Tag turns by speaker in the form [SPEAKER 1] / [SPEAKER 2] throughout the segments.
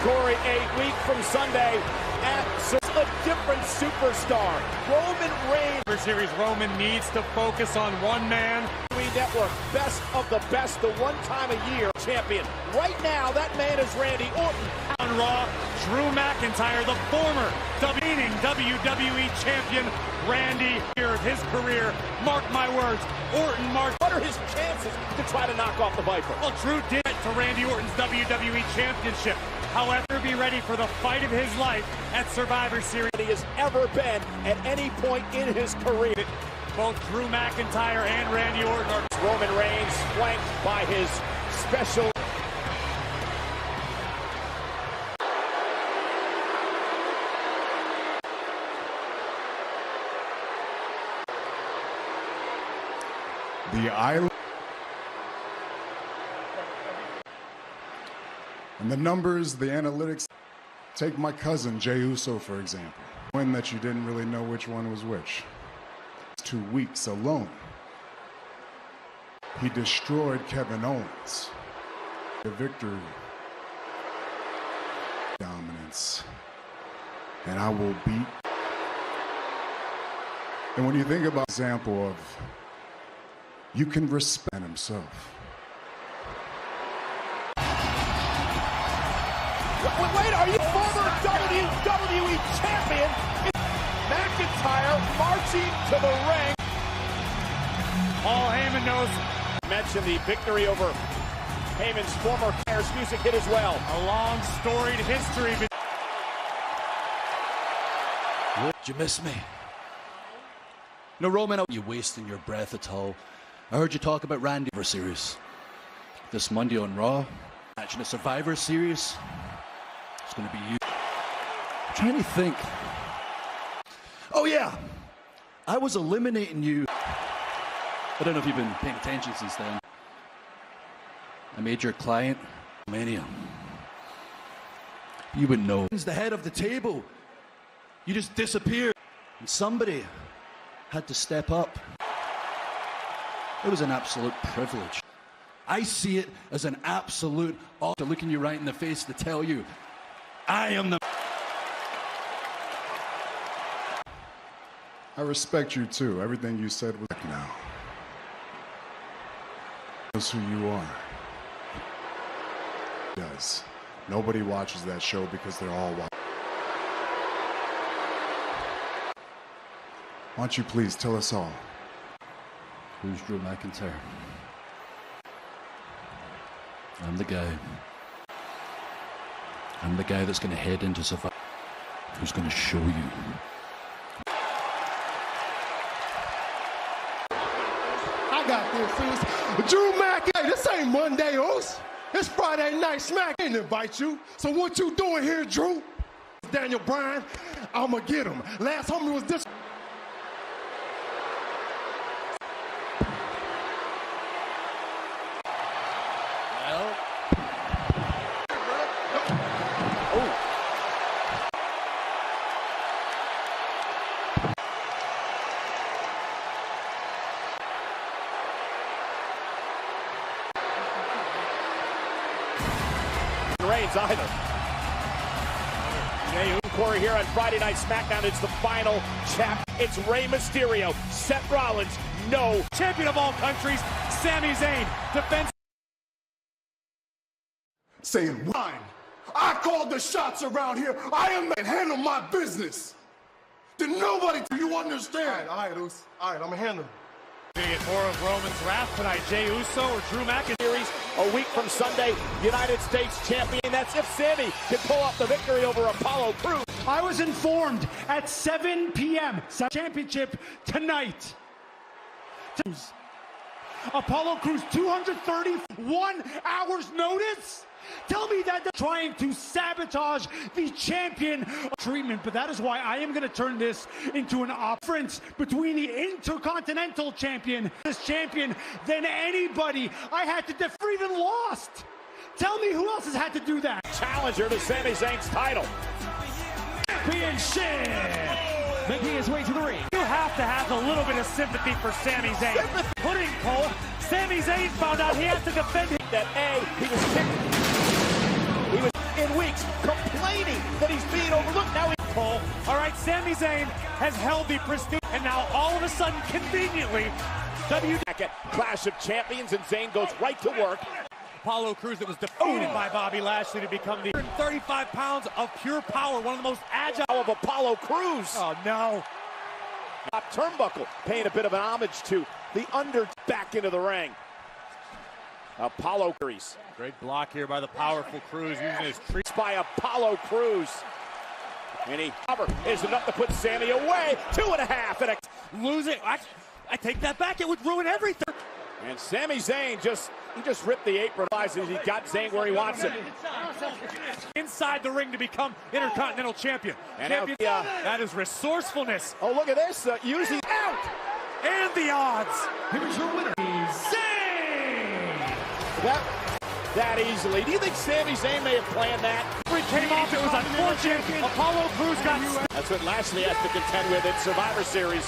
[SPEAKER 1] Corey, a week from Sunday at a different superstar, Roman Reigns.
[SPEAKER 2] Series, Roman needs to focus on one man.
[SPEAKER 1] Network, best of the best, the one time a year champion. Right now, that man is Randy Orton.
[SPEAKER 2] On Raw, Drew McIntyre, the former WWE champion, Randy, year of his career. Mark my words, Orton marks.
[SPEAKER 1] What are his chances to try to knock off the Viper?
[SPEAKER 2] Well, Drew did it to Randy Orton's WWE championship. However, be ready for the fight of his life at Survivor Series.
[SPEAKER 1] He has ever been at any point in his career.
[SPEAKER 2] Both Drew McIntyre and Randy Orton are
[SPEAKER 1] Roman Reigns flanked by his special.
[SPEAKER 3] The island. And the numbers, the analytics. Take my cousin, Jey Uso, for example. One that you didn't really know which one was which. 2 weeks alone, he destroyed Kevin Owens. The victory, dominance, and I will beat. And when you think about the example of, you can respect himself.
[SPEAKER 1] Wait, are you former WWE champion? McIntyre marching to the ring.
[SPEAKER 2] All Heyman knows.
[SPEAKER 1] Mentioned the victory over Heyman's former music hit as well.
[SPEAKER 2] A long storied history.
[SPEAKER 4] Did you miss me? No, Roman, you wasting your breath at all. I heard you talk about Randy for Series. This Monday on Raw, match in a Survivor Series. It's going to be you. I'm trying to think. Oh yeah, I was eliminating you. I don't know if you've been paying attention since then. I made your client Mania. You would know. The head of the table. You just disappeared. And somebody had to step up. It was an absolute privilege. I see it as an absolute honor looking you right in the face to tell you, I am the...
[SPEAKER 3] I respect you too. Everything you said was now. Knows who you are. Does. Nobody watches that show because they're all watching. Why don't you please tell us all?
[SPEAKER 4] Who's Drew McIntyre? I'm the guy. I'm the guy that's going to head into Survivor. Who's going to show you.
[SPEAKER 5] I got this, Drew McIntyre. This ain't Monday, host. It's Friday night smack. I didn't invite you. So what you doing here, Drew? Daniel Bryan, I'ma get him. Last homie was this.
[SPEAKER 1] Reigns either. Corey here on Friday Night SmackDown. It's the final chap. It's Rey Mysterio, Seth Rollins, no
[SPEAKER 2] champion of all countries, Sami Zayn, defense.
[SPEAKER 5] Saying wine. I called the shots around here. I am the handle my business. Did nobody do you understand? All right, Oos. All right, I'm gonna handle it.
[SPEAKER 2] Get more of Roman's wrath tonight. Jey Uso or Drew McIntyre.
[SPEAKER 1] A week from Sunday, United States champion. That's if Sami can pull off the victory over Apollo Crews.
[SPEAKER 6] I was informed at 7 p.m. Championship tonight. Apollo Crews, 231 hours notice? Tell me that they're trying to sabotage the champion treatment, but that is why I am going to turn this into an difference between the Intercontinental Champion, this champion, than anybody I had to defeat or even lost. Tell me who else has had to do that.
[SPEAKER 1] Challenger to Sami Zayn's title.
[SPEAKER 6] Championship! Making his way to the ring.
[SPEAKER 2] You have to have a little bit of sympathy for Sami Zayn. Pudding Cole, Sami Zayn found out he had to defend him.
[SPEAKER 1] That he was kicked. He was in weeks, complaining that he's being overlooked. Now
[SPEAKER 2] Cole. All right, Sami Zayn has held the prestige, and now all of a sudden, conveniently,
[SPEAKER 1] Clash of Champions, and Zayn goes right to work.
[SPEAKER 2] Apollo Crews that was defeated by Bobby Lashley to become the 135 pounds of pure power, one of the most agile
[SPEAKER 1] of Apollo Crews.
[SPEAKER 2] Oh, no.
[SPEAKER 1] Top turnbuckle, paying a bit of an homage to the back into the ring. Apollo Crews.
[SPEAKER 2] Great block here by the powerful Crews using his treats
[SPEAKER 1] by Apollo Crews. And he is enough to put Sami away. 2.5 and a
[SPEAKER 2] losing. I take that back. It would ruin everything.
[SPEAKER 1] And Sami Zayn just ripped the apron. Realizes he got Zayn where he wants him.
[SPEAKER 2] Inside the ring to become Intercontinental Champion.
[SPEAKER 1] And
[SPEAKER 2] that is resourcefulness.
[SPEAKER 1] Oh, look at this. Using out.
[SPEAKER 2] And the odds.
[SPEAKER 6] Here's your winner, Zayn.
[SPEAKER 1] That easily. Do you think Sami Zayn may have planned that?
[SPEAKER 2] It came off. It was unfortunate. Apollo Crews got.
[SPEAKER 1] That's what Lashley has to contend with in Survivor Series.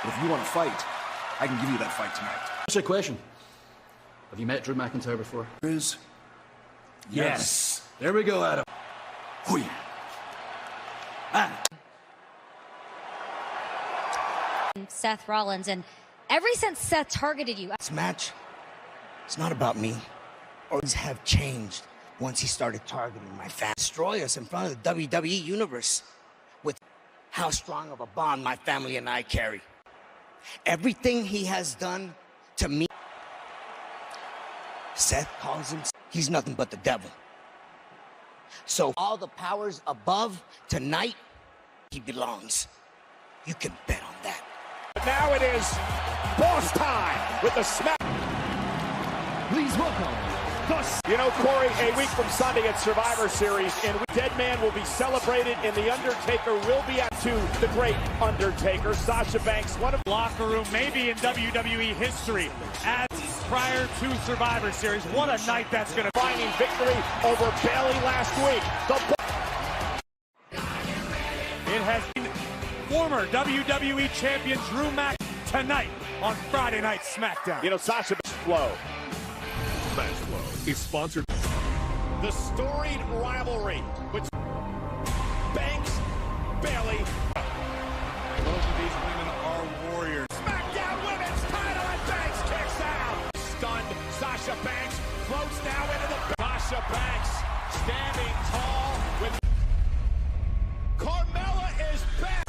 [SPEAKER 7] If you want to fight, I can give you that fight tonight.
[SPEAKER 4] What's your question? Have you met Drew McIntyre before?
[SPEAKER 7] Yes.
[SPEAKER 4] There we go, Adam.
[SPEAKER 7] Hui.
[SPEAKER 8] Seth Rollins, and ever since Seth targeted you,
[SPEAKER 9] This match, it's not about me. Things have changed once he started targeting my family. Destroy us in front of the WWE Universe with how strong of a bond my family and I carry. Everything he has done to me, Seth calls him, he's nothing but the devil. So all the powers above tonight, he belongs. You can bet on that.
[SPEAKER 1] But now it is boss time with the smack.
[SPEAKER 6] Please welcome
[SPEAKER 1] You know, Corey, a week from Sunday at Survivor Series, and Dead Man will be celebrated, and The Undertaker will be at the great Undertaker. Sasha Banks, one of
[SPEAKER 2] locker room, maybe in WWE history, as prior to Survivor Series. What a night that's going to be.
[SPEAKER 1] Finding victory over Bayley last week.
[SPEAKER 2] It has been former WWE champion Drew Mac tonight on Friday Night SmackDown.
[SPEAKER 1] You know, Sasha Flow.
[SPEAKER 10] Match Flow is sponsored.
[SPEAKER 1] The storied rivalry with Banks, Bayley.
[SPEAKER 2] Both of these women are warriors.
[SPEAKER 1] SmackDown Women's title, and Banks kicks out. Stunned, Sasha Banks floats now into the... Sasha Banks standing tall with... Carmella is back.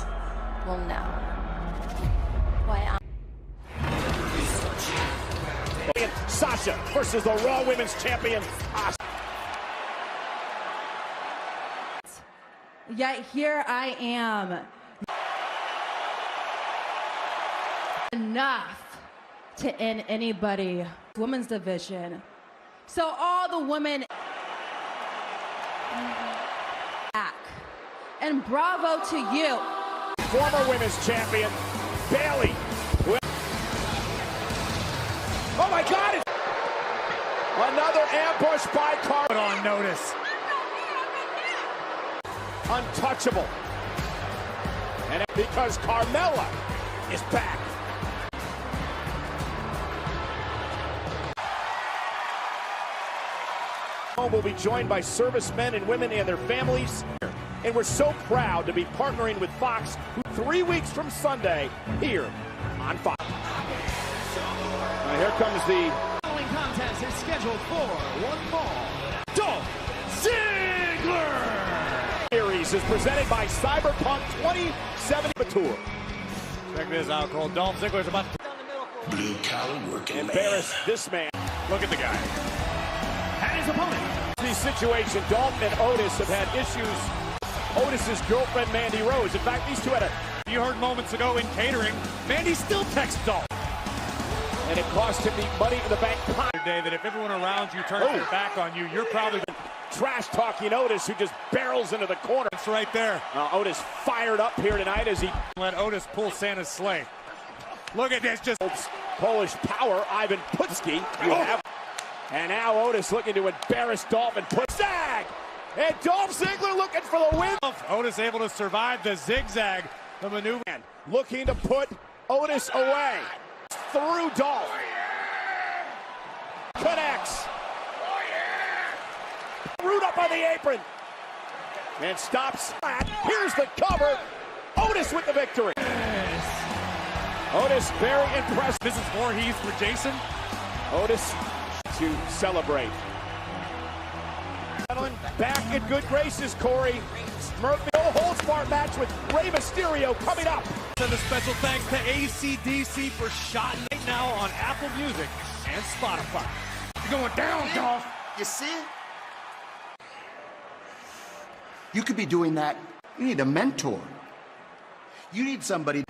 [SPEAKER 8] well, no. Why?
[SPEAKER 1] Sasha versus the Raw Women's Champion, Asuka.
[SPEAKER 11] Yet here I am. Enough to end anybody. Women's division. So all the women back. And bravo to you.
[SPEAKER 1] Former Women's Champion, Bayley. Oh my God! Another ambush by Carmella.
[SPEAKER 2] Put on notice.
[SPEAKER 1] Untouchable. And because Carmella is back. We'll be joined by servicemen and women and their families. And we're so proud to be partnering with Fox 3 weeks from Sunday here on Fox. Now here comes the
[SPEAKER 6] following contest is scheduled for one fall. Dolph Ziggler!
[SPEAKER 1] Series is presented by Cyberpunk 2070 Tour.
[SPEAKER 2] Check this out, Cole. Dolph Ziggler's about to
[SPEAKER 7] Blue collar working
[SPEAKER 1] embarrass this man.
[SPEAKER 2] look at the guy.
[SPEAKER 6] And his opponent.
[SPEAKER 1] The situation, Dalton and Otis have had issues. Otis's girlfriend, Mandy Rose. In fact, these two had a...
[SPEAKER 2] You heard moments ago in catering, Mandy still texts Dolph.
[SPEAKER 1] And it cost him the money in the bank.
[SPEAKER 2] Today that if everyone around you turns their back on you, you're probably
[SPEAKER 1] trash talking Otis, who just barrels into the corner.
[SPEAKER 2] It's right there.
[SPEAKER 1] Otis fired up here tonight as he
[SPEAKER 2] let Otis pull Santa's sleigh. Look at this, just
[SPEAKER 1] Polish power, Ivan Putski. You have. And now Otis looking to embarrass Dolph and put zag. And Dolph Ziggler looking for the win.
[SPEAKER 2] Otis able to survive the zigzag, the maneuver.
[SPEAKER 1] Looking to put Otis away. Through Dolph. Connects. screwed up on the apron. And stops flat. Here's the cover. Otis with the victory. Otis very impressed.
[SPEAKER 2] This is Voorhees for Jason.
[SPEAKER 1] Otis to celebrate. Back in good graces, Corey. Murphy no-holds-barred match with Rey Mysterio coming up.
[SPEAKER 2] And a special thanks to AC/DC for shotting right now on Apple Music and Spotify.
[SPEAKER 5] You're going down, Dolph.
[SPEAKER 12] You see? You could be doing that. You need a mentor. You need somebody.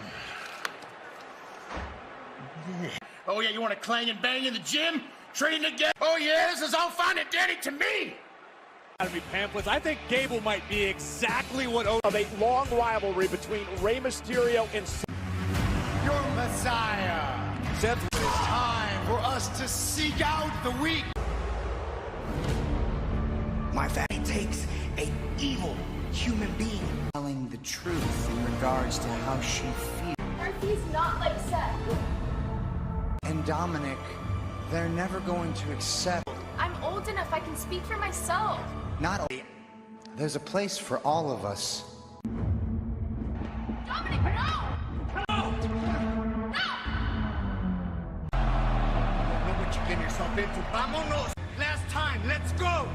[SPEAKER 5] Oh, yeah, you want to clang and bang in the gym? Train again? Oh, yeah, this is all fine and dandy to me.
[SPEAKER 2] Gotta be pamphlets. I think Gable might be exactly what Otis.
[SPEAKER 1] Of a long rivalry between Rey Mysterio and
[SPEAKER 5] Your Messiah.
[SPEAKER 1] Seth.
[SPEAKER 5] It's time for us to seek out the weak.
[SPEAKER 9] My family takes an evil human being telling the truth in regards to how she feels.
[SPEAKER 13] Murphy's not like Seth.
[SPEAKER 9] And Dominic, they're never going to accept.
[SPEAKER 13] I'm old enough I can speak for myself.
[SPEAKER 9] Not only, there's a place for all of us.
[SPEAKER 13] Dominic, no! No!
[SPEAKER 5] Know what you get yourself into. Vámonos. Last time, let's go.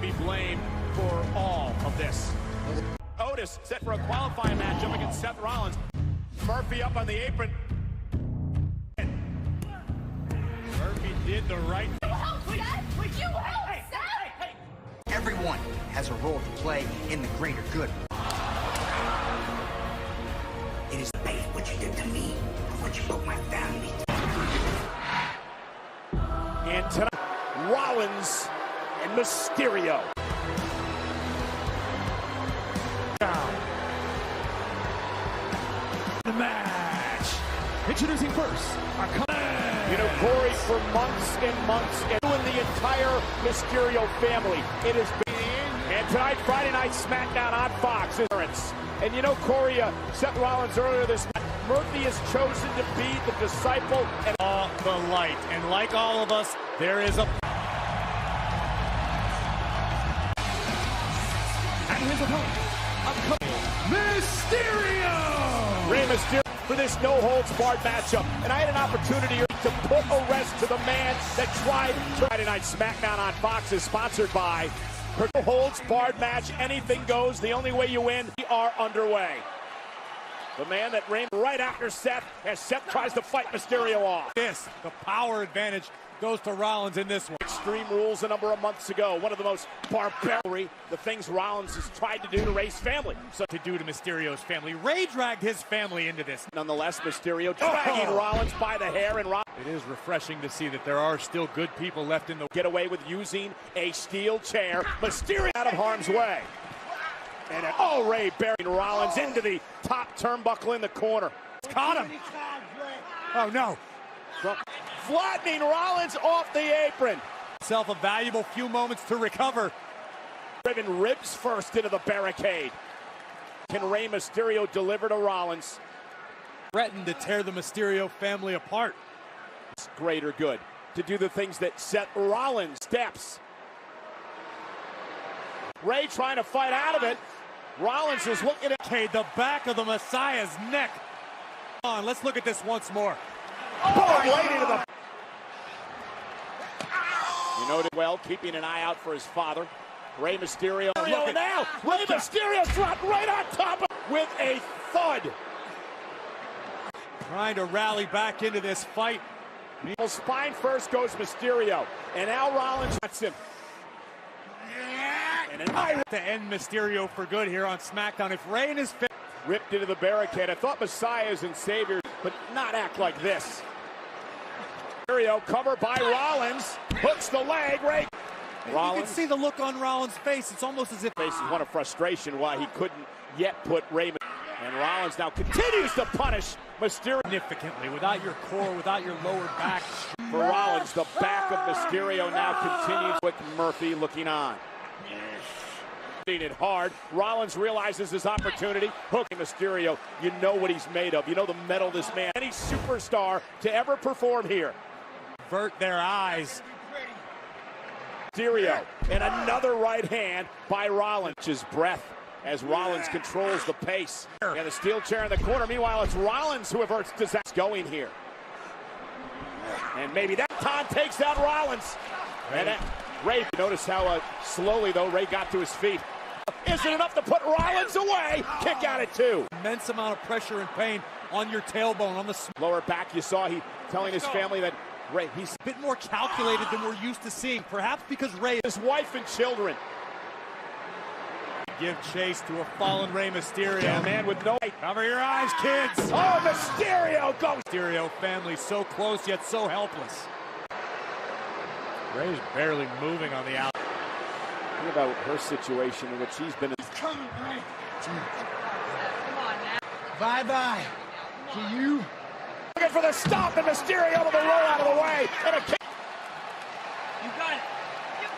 [SPEAKER 1] Be blamed for all of this. Otis set for a qualifying matchup against Seth Rollins. Murphy up on the apron.
[SPEAKER 2] Murphy did the right thing.
[SPEAKER 13] You help Seth! Would you help Seth?
[SPEAKER 9] Everyone has a role to play in the greater good. It is base what you did to me, what you put my family.
[SPEAKER 1] And tonight, Rollins and Mysterio. Down.
[SPEAKER 2] The match. Introducing first, our
[SPEAKER 1] You know, Corey, for months and months, and doing the entire Mysterio family, it has been. And tonight, Friday Night SmackDown on Fox. And you know, Corey, Seth Rollins earlier this night, Murphy has chosen to be the disciple and
[SPEAKER 2] the light. And like all of us, there is a...
[SPEAKER 6] And his opponent, Mysterio!
[SPEAKER 1] Rey Mysterio for this no-holds-barred matchup. And I had an opportunity to put a rest to the man that tried to... Friday Night SmackDown on Fox is sponsored by no-holds-barred match. Anything goes. The only way you win. We are underway. The man that ran right after Seth as Seth tries to fight Mysterio off.
[SPEAKER 2] The power advantage goes to Rollins in this one.
[SPEAKER 1] Extreme Rules a number of months ago. One of the most barbaric, the things Rollins has tried to do to Rey's family.
[SPEAKER 2] So to do to Mysterio's family. Rey dragged his family into this.
[SPEAKER 1] Nonetheless, Mysterio dragging Rollins by the hair. And
[SPEAKER 2] it is refreshing to see that there are still good people left in the...
[SPEAKER 1] Get away with using a steel chair. Mysterio out of harm's way. And Rey burying Rollins into the top turnbuckle in the corner.
[SPEAKER 2] Caught him. Oh, no.
[SPEAKER 1] Flattening Rollins off the apron.
[SPEAKER 2] Self a valuable few moments to recover.
[SPEAKER 1] Driven ribs first into the barricade. Can Rey Mysterio deliver to Rollins?
[SPEAKER 2] Threatened to tear the Mysterio family apart.
[SPEAKER 1] It's greater good to do the things that set Rollins steps. Rey trying to fight out of it. Rollins is looking at
[SPEAKER 2] the back of the Messiah's neck. Let's look at this once more.
[SPEAKER 1] Right into the... You noted well, keeping an eye out for his father. Rey Mysterio. Now, Rey Mysterio dropped right on top of with a thud.
[SPEAKER 2] Trying to rally back into this fight.
[SPEAKER 1] Spine first goes Mysterio, and now Rollins wants him. And
[SPEAKER 2] to end Mysterio for good here on SmackDown. If Rey and his
[SPEAKER 1] ripped into the barricade. I thought Messiahs and Saviors, but not act like this. Mysterio covered by Rollins, hooks the leg, Rey.
[SPEAKER 2] Rollins. You can see the look on Rollins' face. It's almost as if
[SPEAKER 1] face is one of frustration why he couldn't yet put Rey. And Rollins now continues to punish Mysterio
[SPEAKER 2] significantly without your core, without your lower back.
[SPEAKER 1] For Rollins, the back of Mysterio now continues with Murphy looking on. It hard. Rollins realizes his opportunity. Hooking Mysterio. You know what he's made of. You know the metal this man. Any superstar to ever perform here.
[SPEAKER 2] Avert their eyes.
[SPEAKER 1] Mysterio, and another right hand by Rollins. His breath as Rollins controls the pace. And the steel chair in the corner. Meanwhile, it's Rollins who averts disaster going here. And maybe that time takes out Rollins. And Ray, notice how slowly, though, Ray got to his feet. Isn't enough to put Rollins away. Kick out at 2.
[SPEAKER 2] Immense amount of pressure and pain on your tailbone, on the
[SPEAKER 1] lower back. You saw he telling his family that Ray, he's
[SPEAKER 2] a bit more calculated than we're used to seeing, perhaps because Ray,
[SPEAKER 1] his wife and children,
[SPEAKER 2] give chase to a fallen Rey Mysterio.
[SPEAKER 1] Yeah, man with no.
[SPEAKER 2] Cover your eyes, kids.
[SPEAKER 1] Oh, Mysterio goes.
[SPEAKER 2] Mysterio family so close yet so helpless. Rey's barely moving on the out.
[SPEAKER 1] Think about her situation in which she's been.
[SPEAKER 5] He's coming, Ray. Come on now. Bye-bye to you.
[SPEAKER 1] Looking for the stop, and Mysterio with the roll out of the way. And a kick.
[SPEAKER 5] You got it.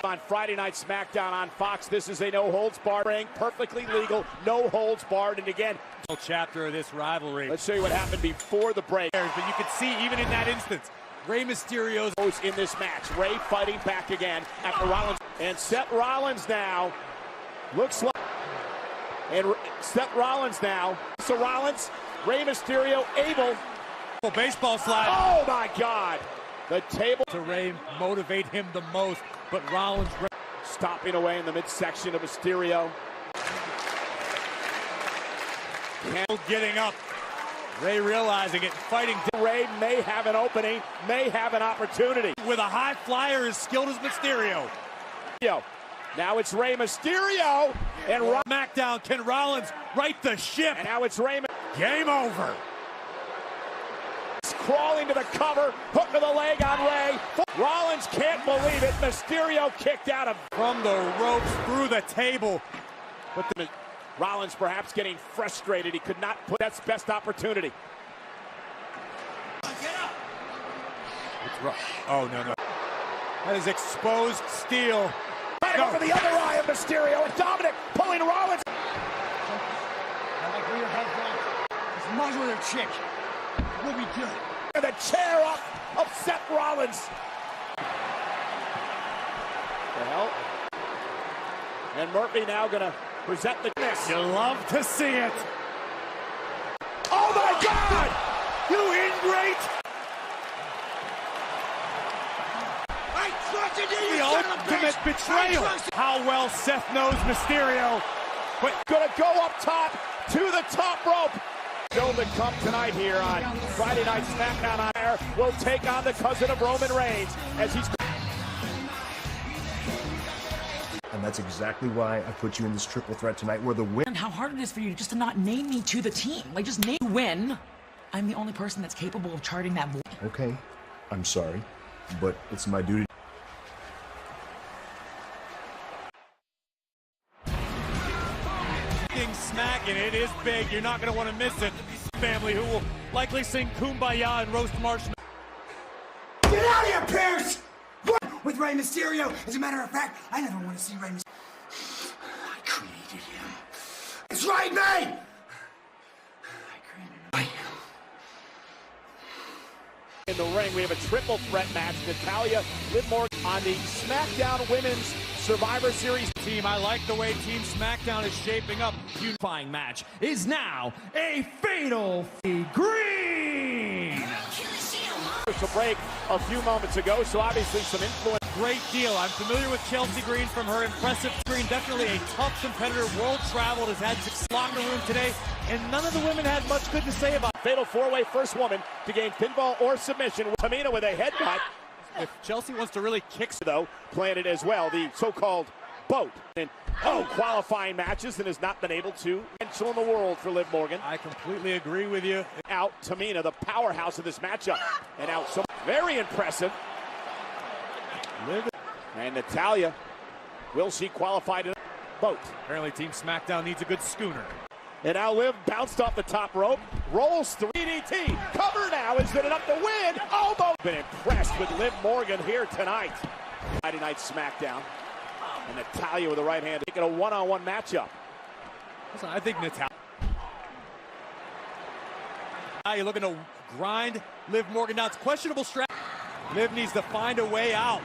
[SPEAKER 1] On Friday Night SmackDown on Fox, this is a no-holds-barred ring, perfectly legal, no-holds-barred, and again,
[SPEAKER 2] chapter of this rivalry.
[SPEAKER 1] Let's show you what happened before the break.
[SPEAKER 2] But you could see, even in that instance, Rey Mysterio's
[SPEAKER 1] in this match. Ray fighting back again after Rollins. And Seth Rollins now looks like. And Seth Rollins now. So Rollins, Rey Mysterio able.
[SPEAKER 2] Baseball slide.
[SPEAKER 1] Oh my God. The table.
[SPEAKER 2] To Rey motivate him the most, but Rollins
[SPEAKER 1] stopping away in the midsection of Mysterio.
[SPEAKER 2] Getting up. Rey realizing it, fighting.
[SPEAKER 1] Rey may have an opening, may have an opportunity.
[SPEAKER 2] With a high flyer as skilled as Mysterio.
[SPEAKER 1] Now it's Rey Mysterio. And
[SPEAKER 2] SmackDown, can Rollins right the ship?
[SPEAKER 1] And now it's Rey.
[SPEAKER 2] Game over.
[SPEAKER 1] Crawling to the cover, hook to the leg on Rey. Rollins can't believe it. Mysterio kicked out of
[SPEAKER 2] from the ropes through the table.
[SPEAKER 1] But Rollins perhaps getting frustrated. He could not put that's best opportunity.
[SPEAKER 2] Get up. Oh no. That is exposed steel.
[SPEAKER 1] Go for the other eye of Mysterio, and Dominic pulling Rollins.
[SPEAKER 5] I like where your head's at. Just muzzle their chick. We'll be good.
[SPEAKER 1] And the chair up of Seth Rollins. The hell? And Murphy now gonna present the miss.
[SPEAKER 2] You love to see it.
[SPEAKER 1] Oh my God!
[SPEAKER 2] You ingrate!
[SPEAKER 5] I trusted you,
[SPEAKER 2] the ultimate betrayal. How well Seth knows Mysterio.
[SPEAKER 1] But gonna go up top to the top rope. Still to come tonight here on Friday Night SmackDown on air. Will take on the cousin of Roman Reigns as he's.
[SPEAKER 7] And that's exactly why I put you in this triple threat tonight, where the win.
[SPEAKER 14] And how hard it is for you just to not name me to the team. Like, just name win. I'm the only person that's capable of charting that voice.
[SPEAKER 7] Okay, I'm sorry, but it's my duty.
[SPEAKER 2] Smack, and it is big. You're not going to want to miss it. Family who will likely sing Kumbaya and roast marshmallows.
[SPEAKER 9] Get out of here, Pierce! With Rey Mysterio. As a matter of fact, I never want to see Rey Mysterio. I created him. It's right, me!
[SPEAKER 1] In the ring, we have a triple threat match. Natalya, Liv Morgan on the SmackDown Women's Survivor Series
[SPEAKER 2] team. I like the way Team SmackDown is shaping up.
[SPEAKER 6] Unifying match is now a fatal green.
[SPEAKER 1] To break a few moments ago, so obviously some influence.
[SPEAKER 2] Great deal. I'm familiar with Chelsea Green from her impressive screen. Definitely a tough competitor, world-traveled, has had success locker room today, and none of the women had much good to say about it.
[SPEAKER 1] Fatal four-way first woman to gain pinfall or submission. Tamina with a headbutt.
[SPEAKER 2] If Chelsea wants to really kick,
[SPEAKER 1] though, planted as well, the so-called boat. And qualifying matches and has not been able to. Potential in the world for Liv Morgan.
[SPEAKER 2] I completely agree with you.
[SPEAKER 1] Out Tamina, the powerhouse of this matchup. And out so very impressive.
[SPEAKER 2] Liv.
[SPEAKER 1] And Natalya, will she qualify to the boat?
[SPEAKER 2] Apparently Team SmackDown needs a good schooner.
[SPEAKER 1] And now Liv bounced off the top rope, rolls through DDT. Cover now, is it enough to win? Almost been impressed with Liv Morgan here tonight. Friday Night SmackDown. And Natalya with the right hand, making a one-on-one matchup.
[SPEAKER 2] Listen, I think Natalya. Now you're looking to grind Liv Morgan. Now it's questionable strategy. Liv needs to find a way out.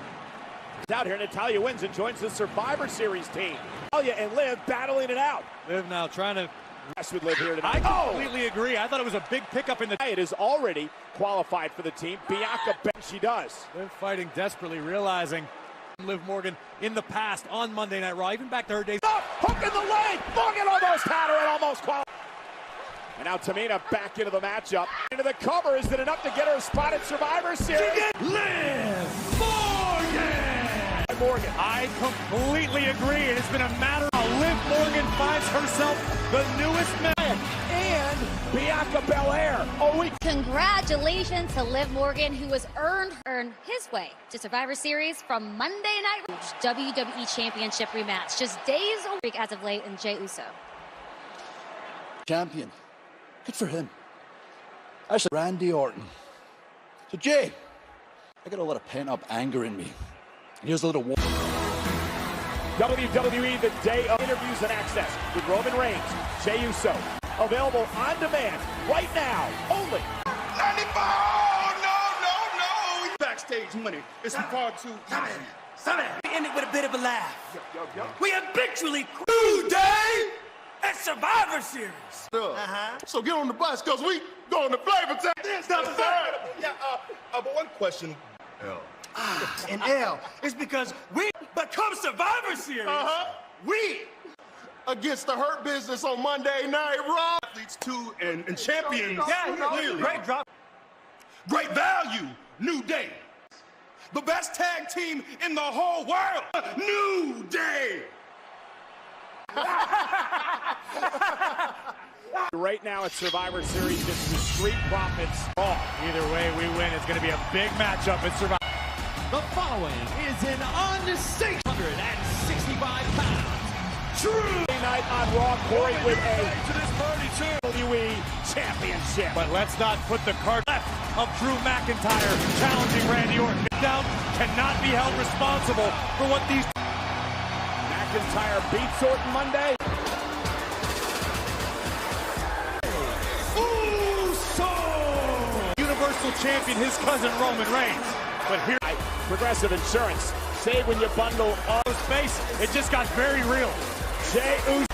[SPEAKER 1] Out here, Natalya wins and joins the Survivor Series team. Natalya and Liv battling it out.
[SPEAKER 2] Liv now trying to
[SPEAKER 1] With Liv here tonight.
[SPEAKER 2] I completely agree. I thought it was a big pickup in the.
[SPEAKER 1] It is already qualified for the team. Bianca, she does.
[SPEAKER 2] Liv fighting desperately, realizing Liv Morgan in the past on Monday Night Raw, even back to her days.
[SPEAKER 1] Hook in the leg. Morgan almost had her and almost qualified. And now Tamina back into the matchup. Into the cover. Is it enough to get her a spot at Survivor Series?
[SPEAKER 2] Liv Morgan. I completely agree. It has been a matter of Liv Morgan finds herself the newest man.
[SPEAKER 1] And Bianca Belair.
[SPEAKER 8] Congratulations to Liv Morgan, who has earned his way to Survivor Series from Monday Night WWE Championship rematch. Just days a week as of late, and Jey Uso.
[SPEAKER 4] Champion. Good for him. Actually, Randy Orton. So, Jay, I got a lot of pent-up anger in me. Here's a little
[SPEAKER 1] WWE, the day of interviews and access with Roman Reigns, Jey Uso. Available on demand right now, only.
[SPEAKER 5] 94! No! Backstage money. It's far too easy.
[SPEAKER 9] We end it with a bit of a laugh.
[SPEAKER 5] Yo.
[SPEAKER 9] We habitually New Day at Survivor Series.
[SPEAKER 5] So get on the bus, because we going to flavor town. But one question.
[SPEAKER 9] And L is because we become Survivor Series.
[SPEAKER 5] We against the Hurt Business on Monday Night Raw. Athletes too and champions. Clearly.
[SPEAKER 9] Great drop.
[SPEAKER 5] Great value. New Day. The best tag team in the whole world. New Day.
[SPEAKER 1] Right now at Survivor Series, it's the Street Profits.
[SPEAKER 2] Either way we win, it's going to be a big matchup at Survivor.
[SPEAKER 6] The following is an unsafe 165 pounds.
[SPEAKER 1] True night on Raw, Corey with a WWE Championship.
[SPEAKER 2] But let's not put the card left of Drew McIntyre challenging Randy Orton. Down cannot be held responsible for what these.
[SPEAKER 1] McIntyre beats Orton Monday.
[SPEAKER 2] Universal champion, his cousin Roman Reigns. But here,
[SPEAKER 1] Progressive Insurance. Save when you bundle up.
[SPEAKER 2] Space, it just got very real.
[SPEAKER 1] Jey Uso.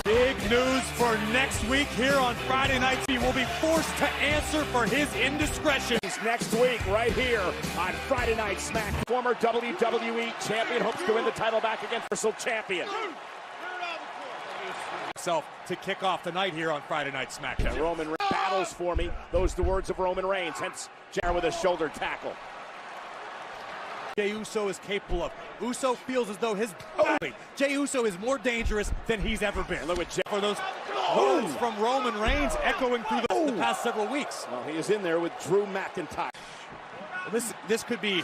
[SPEAKER 2] Big news for next week here on Friday night. He will be forced to answer for his indiscretions.
[SPEAKER 1] Next week, right here on Friday Night Smack. Former WWE champion hopes to win the title back against Universal champion.
[SPEAKER 2] To kick off the night here on Friday Night SmackDown.
[SPEAKER 1] Roman Reigns battles for me. Those are the words of Roman Reigns. Hence, Jar with a shoulder tackle.
[SPEAKER 2] Jey Uso is capable of. Uso feels as though Jey Uso is more dangerous than he's ever been.
[SPEAKER 1] Look at Jey.
[SPEAKER 2] For those words from Roman Reigns echoing through the past several weeks.
[SPEAKER 1] Well, he is in there with Drew McIntyre.
[SPEAKER 2] This could be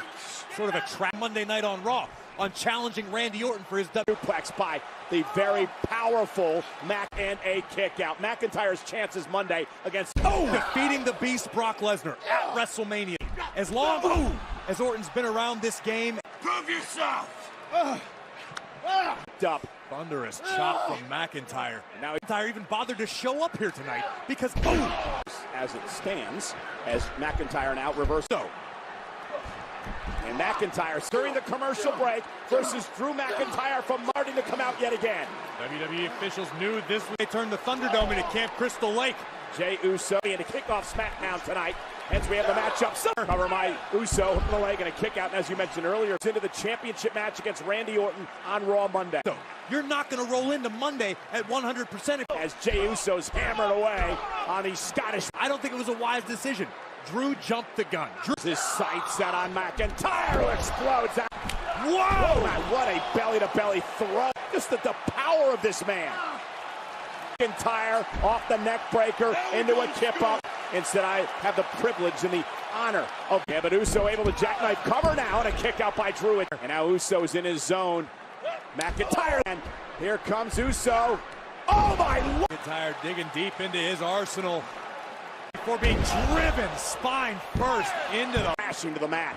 [SPEAKER 2] sort of a trap Monday night on Raw on challenging Randy Orton for his
[SPEAKER 1] duplex by the very powerful Mac and a kick out. McIntyre's chances Monday against
[SPEAKER 2] defeating the Beast Brock Lesnar at WrestleMania. As long as Orton's been around this game,
[SPEAKER 5] Prove yourself.
[SPEAKER 1] Up.
[SPEAKER 2] Thunderous chop from McIntyre.
[SPEAKER 1] Now
[SPEAKER 2] McIntyre even bothered to show up here tonight because
[SPEAKER 1] as it stands, as McIntyre now reverse. And McIntyre during the commercial break versus Drew McIntyre from Martin to come out yet again.
[SPEAKER 2] WWE officials knew this when they turned the Thunderdome into Camp Crystal Lake.
[SPEAKER 1] Jey Uso in to kick off SmackDown tonight. Hence we have the matchup. Cover my Uso hook the leg and a kick out. And as you mentioned earlier, it's into the championship match against Randy Orton on Raw Monday.
[SPEAKER 2] So you're not going to roll into Monday at 100%.
[SPEAKER 1] As Jey Uso's hammered away on the Scottish.
[SPEAKER 2] I don't think it was a wise decision. Drew jumped the gun.
[SPEAKER 1] His sights set on McIntyre, who explodes out. Whoa! What a belly-to-belly throw. Just the power of this man. McIntyre off the neck breaker into a kip-up. Instead, I have the privilege and the honor of but Uso able to jackknife cover now and a kick out by Drew. And now Uso's in his zone. McIntyre, and here comes Uso. Oh my Lord!
[SPEAKER 2] McIntyre digging deep into his arsenal before being driven spine first into the
[SPEAKER 1] crashing to the mat.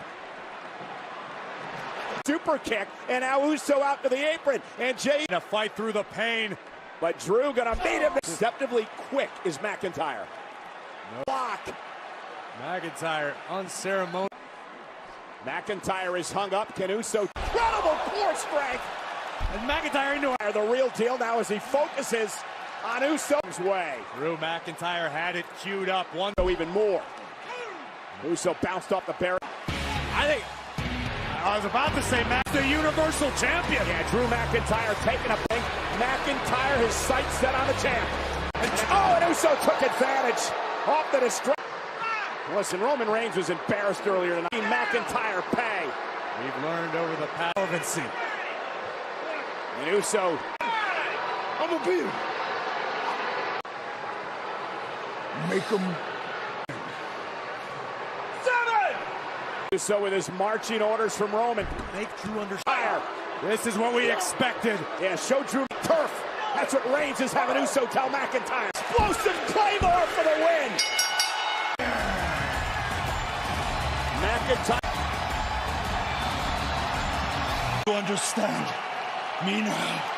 [SPEAKER 1] Super kick, and now Uso out to the apron, and Jey
[SPEAKER 2] to fight through the pain.
[SPEAKER 1] But Drew gonna beat him. Deceptively quick is McIntyre. Block.
[SPEAKER 2] McIntyre unceremonious.
[SPEAKER 1] McIntyre is hung up. Can Uso, incredible core strength.
[SPEAKER 2] And McIntyre into
[SPEAKER 1] the real deal now as he focuses on Uso's way.
[SPEAKER 2] Drew McIntyre had it queued up. One
[SPEAKER 1] even more. Uso bounced off the barrier.
[SPEAKER 2] I was about to say Matt, the Universal Champion.
[SPEAKER 1] Yeah, Drew McIntyre taking a thing. McIntyre, his sights set on the champ. And Uso took advantage off the distraction. Listen, Roman Reigns was embarrassed earlier tonight. McIntyre pay.
[SPEAKER 2] We've learned over the past relevancy.
[SPEAKER 1] And Uso.
[SPEAKER 5] I'm gonna beat him. Make him.
[SPEAKER 1] Uso with his marching orders from Roman.
[SPEAKER 2] Make Drew understand. This is what we expected.
[SPEAKER 1] Yeah, show Drew turf. That's what Reigns is having Uso tell McIntyre. Explosive Claymore for the win. McIntyre.
[SPEAKER 5] You understand me now.